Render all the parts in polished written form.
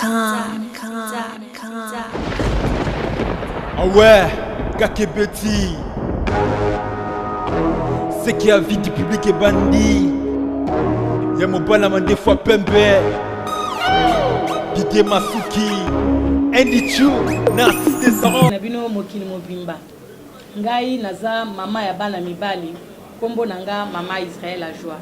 Ah ouais, Kakebeti. C'est qui a vie du public et bandit. Y'a mon balama des fois pembe. Didier Masuki. Andy Chu, Narcisse Desarons. Nabino mokili mobimba. Ngai naza mama ya bana mibali. Kombo nanga mama Israël a joie.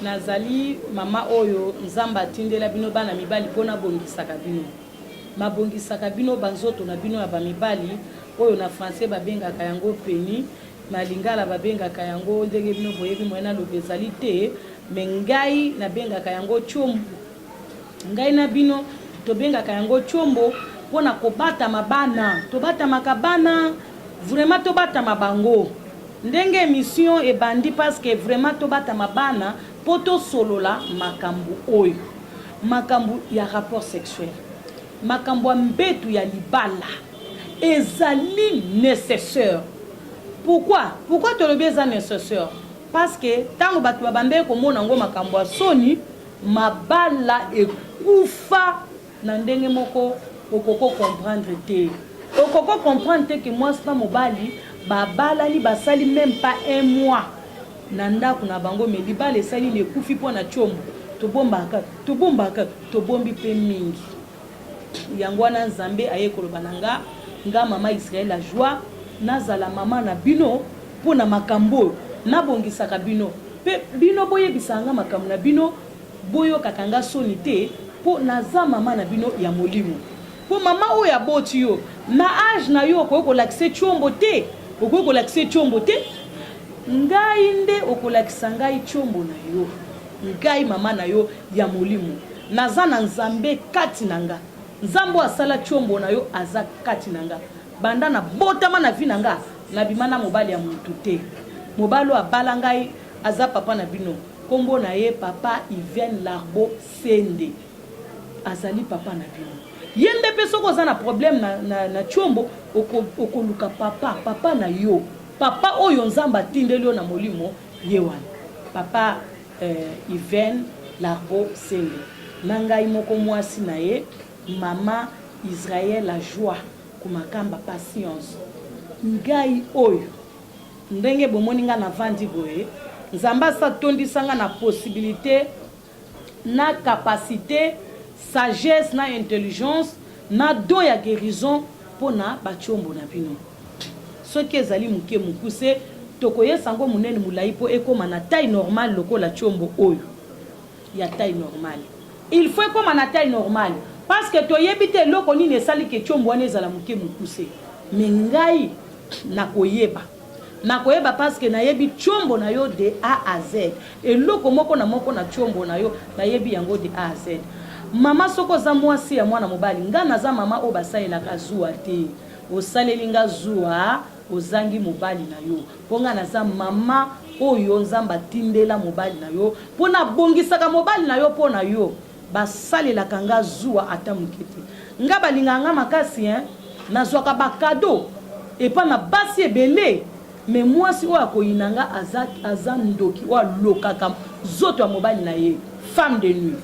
Nazali mama oyo nzamba tindela bino bana mibali pona bongisaka bino. Mabongisaka bino banzoto na bino ya bamibali oyo na français babengaka yango peni, na lingala babengaka yango ndenge bino boyebi moyena lobezali te, me ngai nabengaka yango chombo. Ngai na bino tobengaka yango chombo pona kobata mabana, tobata makabana, vraiment tobata mabango. Ndenge mission e bandi parce que vraiment tobata mabana poto solola makambu oyo. Makambu ya rapport sexuel. Makambu mbetu ya libala. Ezali nécessaire. Pourquoi? Pourquoi te le bien nécessaire? Parce que tango batu babande komona ngo makambu soni mabala ekufa na ndenge moko okoko comprendre te. Okoko comprendre te que moi c'est pas mobali babala li basali même pas un mois. Nanda kuna bango me libala esali le kufi pona chombo. Tobombaka, tobombi pe mingi. Yangwana Nzambe aye kolobananga nga mama Israël a joie nazala mama na bino pona makambo na bongisaka bino pe bino boye bisanga makambo na bino boyo kakanga soni te po naza mama na bino ya molimo po mama oyo ya boti yo na age na yo ko lakise chombo te ko lakise chombo te ngai nde okolakisa ngai chombo na yo ngai mama na yo ya molimo naza na Nzambe kati nanga Nzambo asala chombo na yo aza kati nanga banda na botama na vi nanga na bimana mobali ya mutu te mobalo abala ngai aza papa na bino kombo na ye papa Yven Larbo Sende azali papa na bino yende pe soko za na problème na chombo okoluka papa na yo papa oyo Nzamba tindeli yo na molimo yewana papa Yven Larbo Sende nangai moko mwasi na ye Mama Israël a joie kumakamba patience ngai oyo ndenge bomoninga na vandi boye Nzamba sa tondisanga na possibilité na capacité sagesse na intelligence na don ya guérison pona bachombo na bino soki ezali muke mukuse tokoyesa ngo munene mulai po ekoma na taille normale lokola chombo oyo ya taille normale il faut ekoma na taille normale parce que toyebite loko nini esali ke chombo wana ezala muke mukuse me ngai nakoyeba parce que nayebi chombo na yo de A à Z et loko moko na chombo na yo nayebi yango de A à Z mama soko za mwasi ya mwana mobali nga naza mama o basalelaka zuwa te osaleli nga zuwa ozangi mobali na yo ponga naza mama oyo Nzamba tindela mobali na yo pona bongisaka mobali na yo pona yo basalelaka nga zuwa ata mukete nga balinganga makasi nazwaka bakado epa na basi ebele me mwasi oyo akoyinanga aza ndoki oyo alokaka zoto ya mobali na ye femme de nuit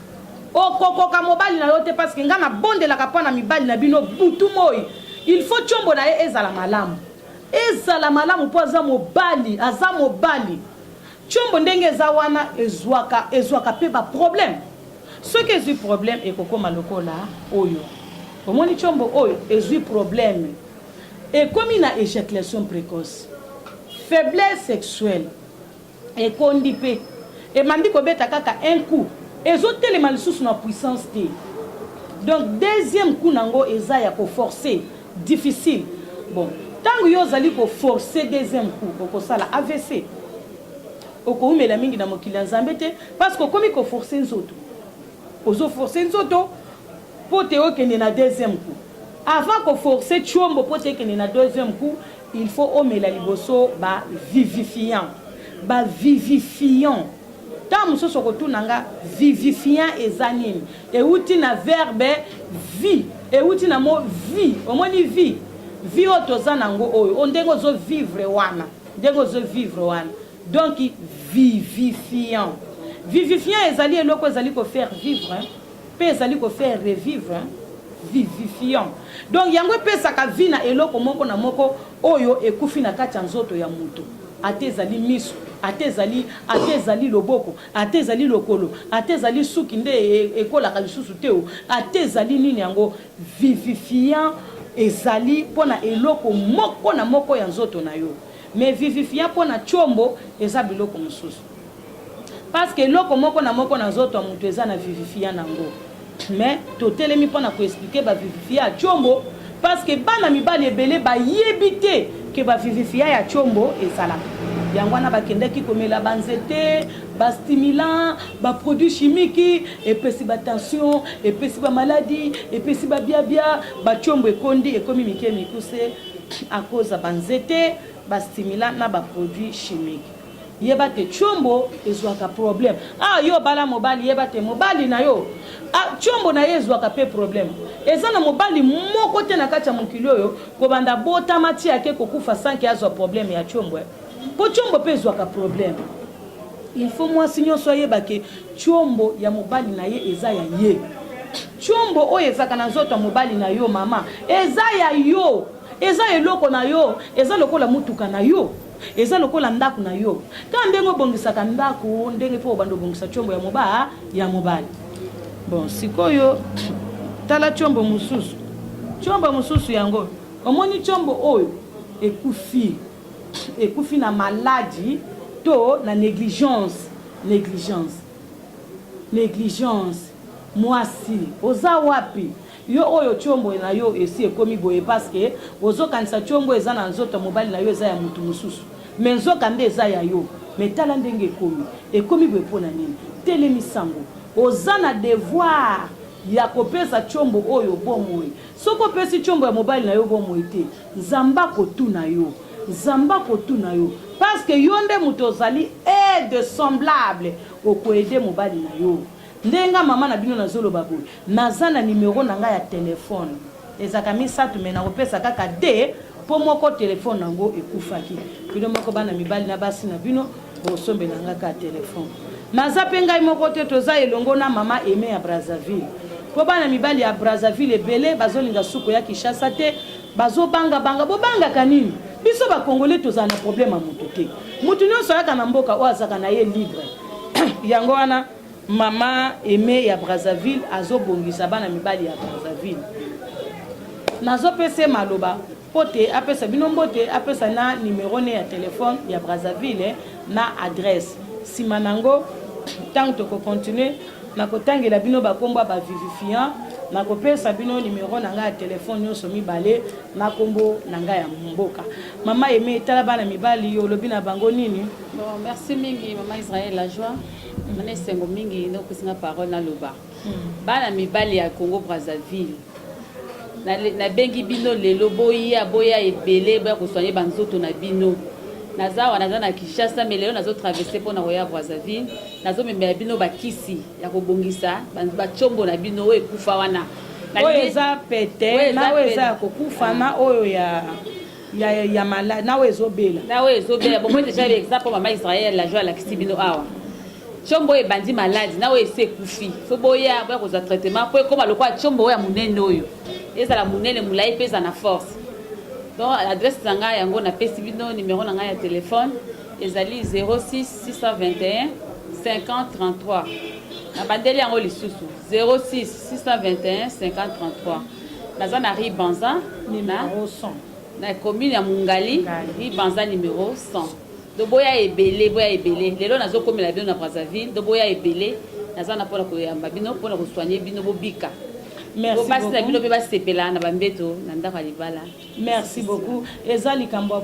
okokoka mobali na yo te parce que nga na bondelaka mpo na mibali na bino butu moi il faut chombo na ye ezala malamu mpo aza mobali chombo ndenge eza wana ezwaka pe baproblème soki ezwi problème ekokoma lokola oyo omoni chombo oyo ezwi problème ekomi na éjaculation précoce faiblesse sexuelle ekondi pe emandi kobeta kaka un coup ezotelema lisusu na puissance te donc deuxième coup nango eza ya koforcer difficile bon tango yo ozali koforcer deuxième coup okosala AVC okoumela mingi na mokili ya Nzambe te parce que okomi koforcer nzoto ozo forcer nzoto pote okende na deuxième coup avant ko forcer chombo pote okende na deuxième coup il faut omela liboso ba vivifiant ta musoso kotunanga vivifiant ezanini euti na verbe vie euti na mo vie omoni vie otoza nango oyo ondengo zo vivre wana donc vivifiant ezali eloko ezali ko faire vivre pe ezali ko faire revivre vivifiant. Donc yango pesaka vie na eloko moko na moko oyo ekufi na kati ya nzoto ya mutu. Ate ezali miso, ate ezali loboko, ate ezali lokolo, ate ezali suki nde ekolaka lisusu te o, ate ezali nini yango vivifiant ezali pona eloko moko na moko ya nzoto na yo. Mais vivifiant pona chombo eza biloko mosusu. Parce que eloko moko na nzoto ya mutu eza na vivifiant nango. Mais totelemi pona ko expliquer ba vivifiant ya chombo parce que bana mibali ebele ba yebite que ba vivifiant ya chombo ezala. Yango wana bakendaki komela banzete, ba stimulant, ba produits chimiques, epesi ba tension, epesi ba maladie, epesi ba biabia, ba chombo ekondi ekomi mike mikuse à cause de banzete, ba stimulant na ba produits chimiques. Yeba te chombo ezwaka problème. Ah yo bala mobali yeba te mobali na yo. Ah chombo na ye ezwaka pe problème. Eza na mobali moko te na kati ya mokili oyo ko banda bota mati yake kokufa sanki azwa problème ya chombo. Po chombo pe ezwaka problème. Il faut moi sinyo soyez bake chombo ya mobali na ye eza ya ye. Chombo oyo ezaka na nzoto mobali na yo mama. Eza ya yo. Eza eloko na yo, eza lokola mutuka na yo. Eza lokola ndaku na yo. Ka ndenge obongisaka ndaku, ndenge po bando bongisa chombo ya mobali. Bon, sikoyo tala chombo mususu. Chombo mususu yango. Omoni chombo oyo ekufi. Ekufi na maladie to na négligence. Mwasi, oza wapi? Yo oyo chombo na yo esi ekomi boye parce que ozo kanisa chombo eza na nzoto mobali na yo eza ya mutu mususu. Mais nzoka nde eza ya yo. Mais tala ndenge ekomi boye pona nini? Telemi sango. Oza na devoir ya kopesa chombo oyo bomoye. Soko pesi chombo ya mobali na yo bomoye te. Nzamba kotuna yo. Parce que yo nde mutu ozali aide semblable okoede mobali na yo. Ndenga mama na bino na zolo baboy. Nazana numéro nanga ya téléphone. Ezaka misatu mena kopesa kaka de po moko téléphone nango ekufaki. Bino moko bana mibali na basi na bino bosombe nanga ka téléphone. Nazapenga moko te toza elongo na mama Aimé ya Brazzaville. Po bana mibali ya Brazzaville ebele bazolinga suko ya Kinshasa te, bazobanga bobanga kanini. Biso ba Congolais toza na problème a mutu te. Mutu nyonso yaka na mboka o azaka na ye libre. Yango wana Mama Aimé ya Brazzaville azobongisa bana mibali ya Brazzaville. Nazo pese maloba pote apesa binombote apesa na numéro ne ya téléphone ya Brazzaville na adresse. Simanango tant to continuer na kotangela bino bakomba ba vivifiant na kopesa bino numéro nanga ya téléphone nyonso mibale na kombo nanga ya mboka. Mama Aimé tala bana mibali yo lobi na bango nini? Bon, merci mingi Maman Israël la joie. Mané sengo mingi no kusinga parole na loba. Bana mibali ya Congo Brazzaville. Na bengi bino lelo boya ebele boya ko soigner banzoto na bino. Naza na Kinshasa mais lelo nazo traverser pour na roya Brazzaville. Nazo memela bino bakisi ya kobongisa ba chombo na bino oyo ekufa wana. Oyo eza pete na oyo eza kokufa na oyo ya mala na oyo ezobela. Na oyo ezobela bon moi déjà l'exemple Maman Israël la joie la kisibino awa. Chombo e bandi malade na oyo ese kufi. Fo boya ko za traitement po ko balokwa chombo ya munene oyo. Eza la munene mulai pesa na force. Donc l'adresse zanga yango na pesi bino numéro nanga ya téléphone ezali 06 621 50 33. Na bandeli yango lisusu 06 621 50 33. Naza na Rue Banza numéro 100. Na commune ya Mungali Rue Banza numéro 100. Do boya ebele lelo nazo komela bino na Brazzaville do boya ebele naza na pona ko yamba bino pona ko soigner bino bobika. Merci beaucoup. Ezali kamba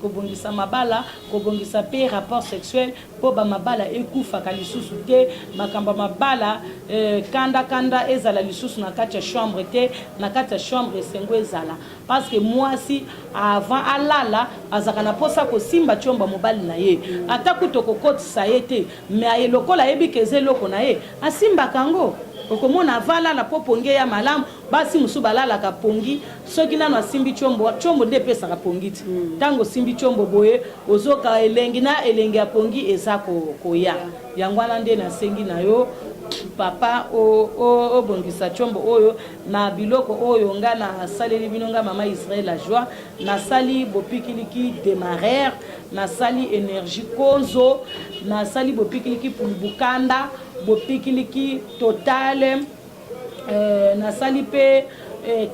kobongisa mabala, kobongisa pe rapport sexuel po ba mabala ekufa kalisusu te, makamba mabala kanda ezala lisusu na kati ya chambre te, na kati ya chambre esengo ezala. Parce que moi si avant alala azaka na posa ko simba chomba mobali na ye. Ata kutoko kotisa ye te, mais ayelokola yebikeze loko na ye, asimba kango. Okomona vala la poponge ya malamu basi musubala la kapongi soki nano asimbi chombo nde pesa kapongi ti tango simbi chombo boye ozoka elengi na elengi ya pongi ezako koya yangwana nde na sengi na yo papa o bongisa chombo oyo na biloko oyo nga na saleli bino nga mama Israël la joie na sali bopikiliki démarrer na sali énergie kozo na sali bopikiliki pulbukanda bopikiliki total na sali pe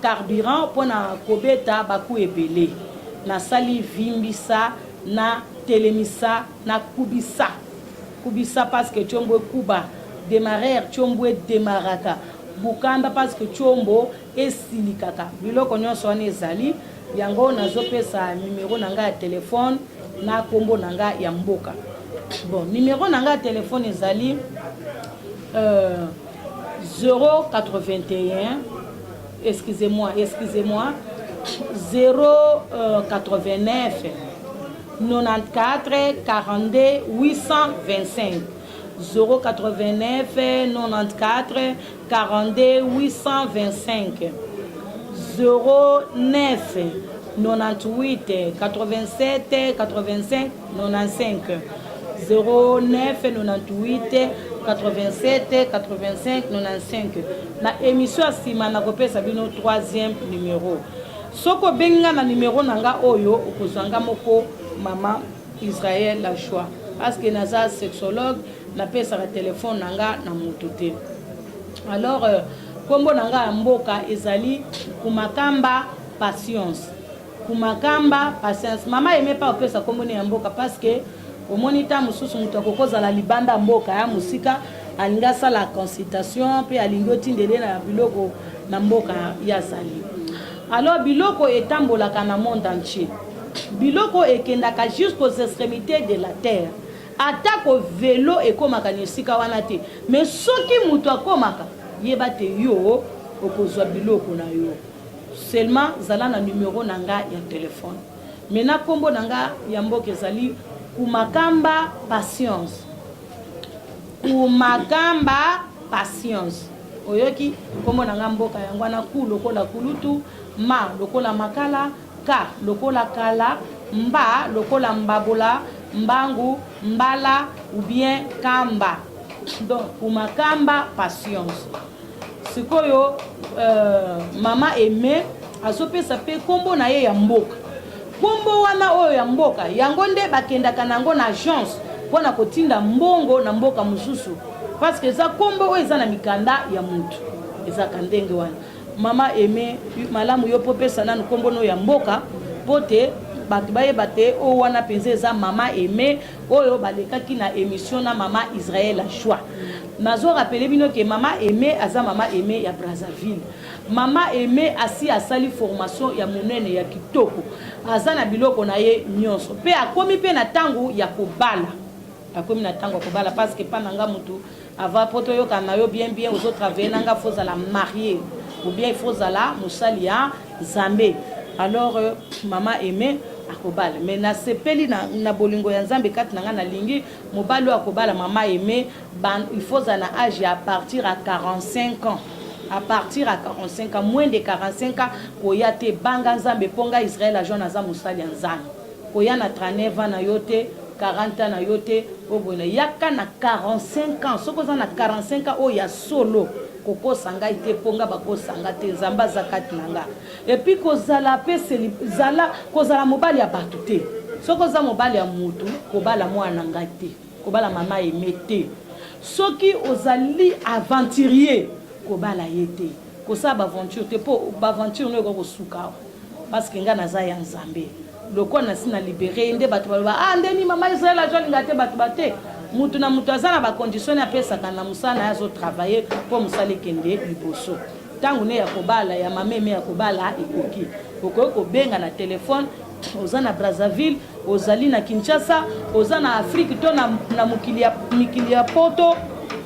carburant pona kobeta baku ebele na sali vimbisa na telemisa na kubisa parce que chombo kuba démarrer chombo démaraka bukanda parce que chombo esilikaka biloko nyonso wana ezali yango nazopesa numéro nanga ya téléphone na kombo nanga ya mboka. Bon, numéro nanga ya téléphone ezali 081 excusez-moi 089 94 42 825 089 94 42 825 09 98 87 85 95 09 98 87 85 95 na émission asima na kopesa bino 3e numéro soko benga na numéro nanga oyo okozanga moko mama Israël la joie parce que naza sexologue na pesa la téléphone nanga na motote. Alors kombo nanga ya mboka ezali kumakamba patience mama aime pas opesa kombo ya mboka parce que omonita mususu mutu akokoza la libanda mboka ya musika alinga sala consultation pe alingo tindele na biloko na mboka ya zali. Alors biloko etambolaka na monde entier biloko ekendaka jusqu'aux extrémités de la terre atako vélo ekomaka nesika wana te mais soki mutu akomaka yeba te yo okozwa biloko na yo seulement zala na numéro nanga ya téléphone mais na kombo nanga ya mboka ezali kumakamba patience oyoki kombo nanga mboka yango na ku lokola kulutu ma lokola makala ka lokola kala mba lokola mbabola mbangu mbala ou bien kamba donc kumakamba patience sikoyo mama Aimé azopesa pe kombo na ye ya mboka kombo wana oyo ya mboka yango nde bakendaka nango na agence pona kotinda mbongo na mboka mususu parce que za kombo oyo eza na mikanda ya mutu eza kandenge wana mama Aimé malamu yo popesa nanu kombo no ya mboka pote batu bayeba te o wana penze eza mama Aimé oyo balekaki na émission na mama Israël la joie. Nazo rappelé bino que mama Aimé aza mama Aimé ya Brazzaville. Mama Aimé asi asali formation ya monene ya kitoko. Aza na biloko na ye nyonso. Pe akomi pe na tango ya kobala. Akomi na tango ya kobala parce que pananga mutu ava poto yo kana yo bien aux travailler nanga faut la marier ou bien il faut la musali ya Zambé. Alors mama Aimé akobala mais na sepeli na bolingo ya Nzambe kati nanga na lingi mobalo akobala mama Aimé il faut na âge à partir à 45 ans. À partir à 45 ans, moins de 45 ans, koya te banga Nzambe ponga Israël la joie naza musali ya Nzambe. Koya na 39 ans na yote 40 ans na yote obona yaka na 45 ans soko za na 45 ans o ya solo koko sanga ite ponga bako sanga te Nzamba zakati nanga et puis kozala pese zala kozala mobali ya batu te soko za mobali ya mutu kobala mwana ngate kobala mama Aimé te soki ozali aventurier kobala yete kosa ba aventure te po ba aventure no ko suka parce que nga naza ya Nzambe loko na sina libéré nde batu ba ndeni mama Israël la joie ngate batu bate mutu na mutu azana ba condition ya pesa kana musana yazo travailler pour musale kende liboso tangu ne ya kobala ya mameme ya kobala ekoki okoko benga na téléphone ozana Brazzaville ozali na Kinshasa ozana Afrique to na mukili ya poto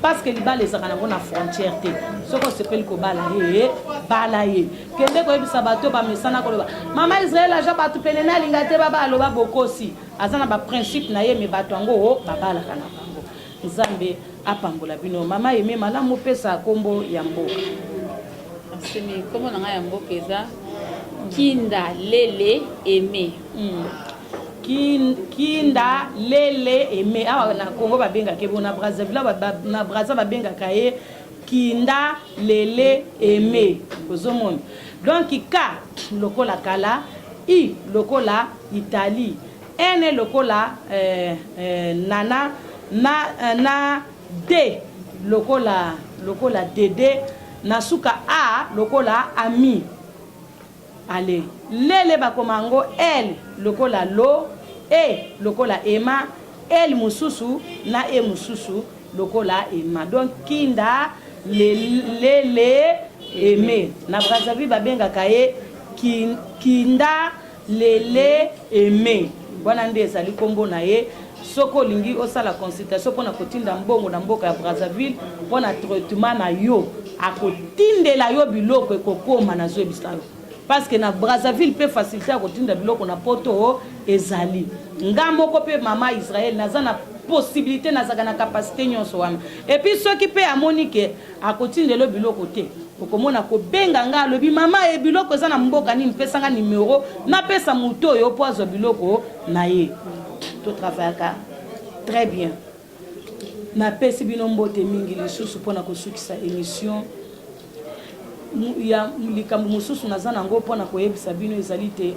parce que libala ezaka nango na frontière te soko sepeli kobala ye bala ye kende koyebisa bato bamesana koloba mama Israël aja bato pene na linga te baba aloba bokosi azana ba principe na ye me bato yango babala kana bango Nzambe apambola bino mama Aimé malamu pesa kombo ya mboka asemi kombo na ya mboka eza Kinda Lele Aimé kinda lele eme awa na Congo babenga ke bona Brazzaville na Brazza babenga kaye kinda lele eme ozomona donc ka lokola kala i lokola Italie ene lokola nana na de lokola dede na suka a lokola ami. Allez, lele bakomango el lokola lo e lokola ema el mususu na e mususu lokola ema. Donc kinda lele eme na Brazzaville babenga kaye kinda lele eme. Bwana nde ezali kombo na ye soko lingi osala consultation pona kotinda mbongo na mboka ya Brazzaville pona traitement na yo akotindela yo biloko ekokoma na zo bisayo. Parce que na Brazzaville peut faciliter kotinda biloko na poto ezali. Nga moko pe mama Israël naza na possibilité nazaka na capacité nyonso wana. Et puis ceux qui peut amonike akotindela biloko te. Okomona ko benga nga lobi mama e biloko za na mboka ni mpesa nga numéro na pesa muto yo poazo biloko na ye. To travailler très bien. Na pesi bino mbote mingi lisusu pona kosukisa émission. Ya likambo mususu nazana ngo pona koyebisa bino ezali te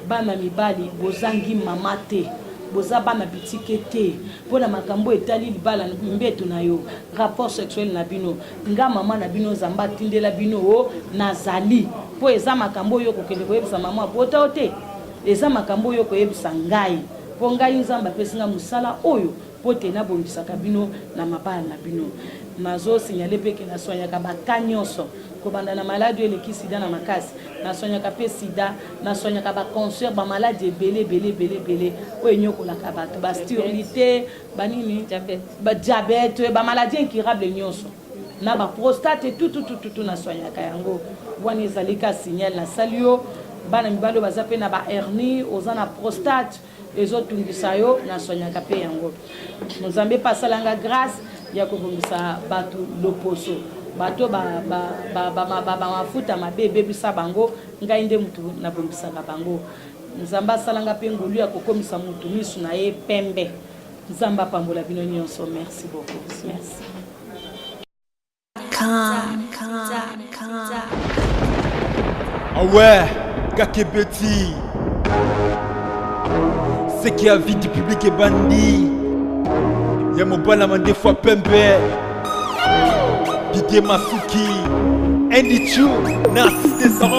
bana mibali bozangi mama te boza bana bitike te pona makambo etali libala mbeto na yo rapport sexuel na bino nga mama na bino zamba tindela bino nazali po eza makambo yo kokende koyebisa mama poto te eza makambo yo koyebisa ngai po ngai nzamba pesinga musala oyo pote na bondisaka bino na mabala na bino nazo signaler peke na soignaka bakanyonso kobanda na maladie eleki sida na makasi na soignaka pe sida na soignaka ba cancer ba maladie belé oyo nyokolaka bato ba stérilité banini diabète ba maladie incurable nyonso na ba prostate tout na soignaka yango wana ezalika signal na salio bana mibalo baza pe na ba hernie ozana prostate ezotungisa yo na soignaka pe yango Nzambe pasalanga grâce ya kobongisa bato loposo bato mafuta mabebe bisa bango ngai nde mutu na bombisaka bango Nzamba salanga pe ngolu ya kokomisa mutu misu na ye pembe Nzamba pambola bino nyonso merci beaucoup merci Ah ouais, Kakebeti. C'est qui a vie du public est bandit. Y'a mon balama des fois pembe. Didier Masuki. Andy Chou, Narcisse des